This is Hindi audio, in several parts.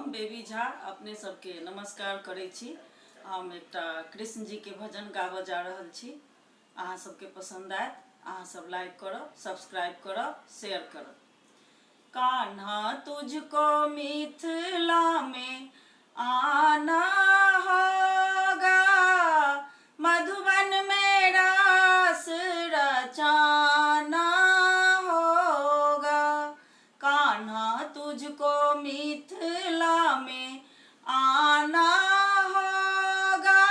हम बेबी झा अपने सबके नमस्कार करै छी। हम एकटा कृष्ण जी के भजन गाबऽ जा रहल छी। अहाँ सबके पसंद आयत, अहाँ सब लाइक करब, सब्सक्राइब करब, शेयर करब। कान्हा तुझको मिथिला में आना होगा, मधुबन में रास रचाना होगा। कान्हा तुझको मिथिला में आना होगा,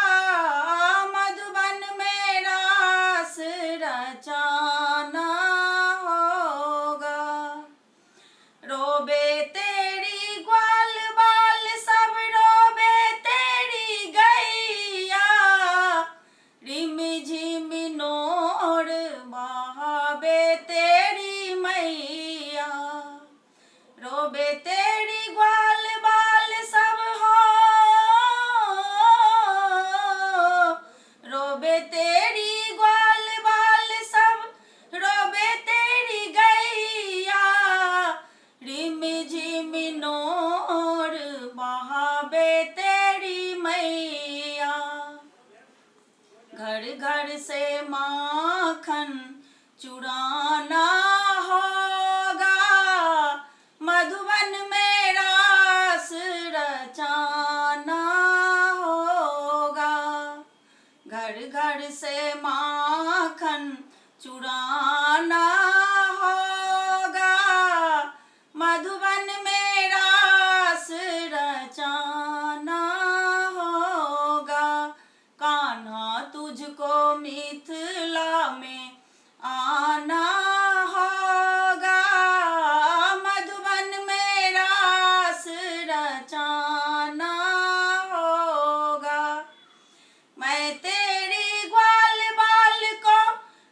मधुबन में रास रचाना होगा। रोबे तेरी ग्वाल बाल सब, रोबे तेरी गैया, रिम झिम नोर बहावे तेरी मैया। रोबे तेरी ग्वाल बाल सब हो, रोबे तेरी ग्वाल बाल सब, रोबे तेरी गैया, रिम झिम नोर बहावे तेरी मैया। घर घर से माखन चुराना होगा, मधुबन में रास रचाना होगा। घर घर से माखन चुराना होगा, मधुबन में रास रचाना होगा। कान्हा तुझको मिथिला में आना होगा, मधुबन में रास रचाना होगा। मैं तेरी ग्वाल बाल को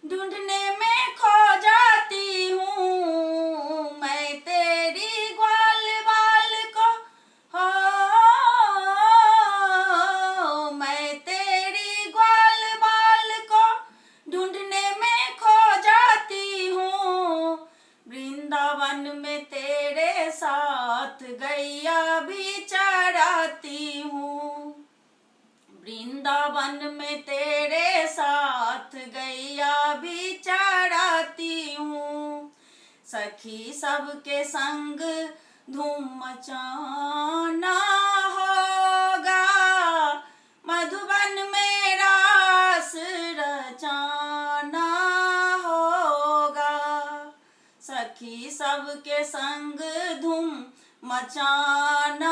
ढूंढने में खो जाती हूँ, मैं तेरी ग्वाल बाल को हो, मैं तेरी ग्वाल बाल को ढूंढने में खो जाती हूँ। वृंदावन में तेरे साथ गैया भी चराती हूँ, वृंदावन में तेरे साथ गैया भी चराती हूँ। सखी सबके संग धूम मचाना होगा, मधुबन में रास रचाना होगा। सखी सबके संग धूम मचाना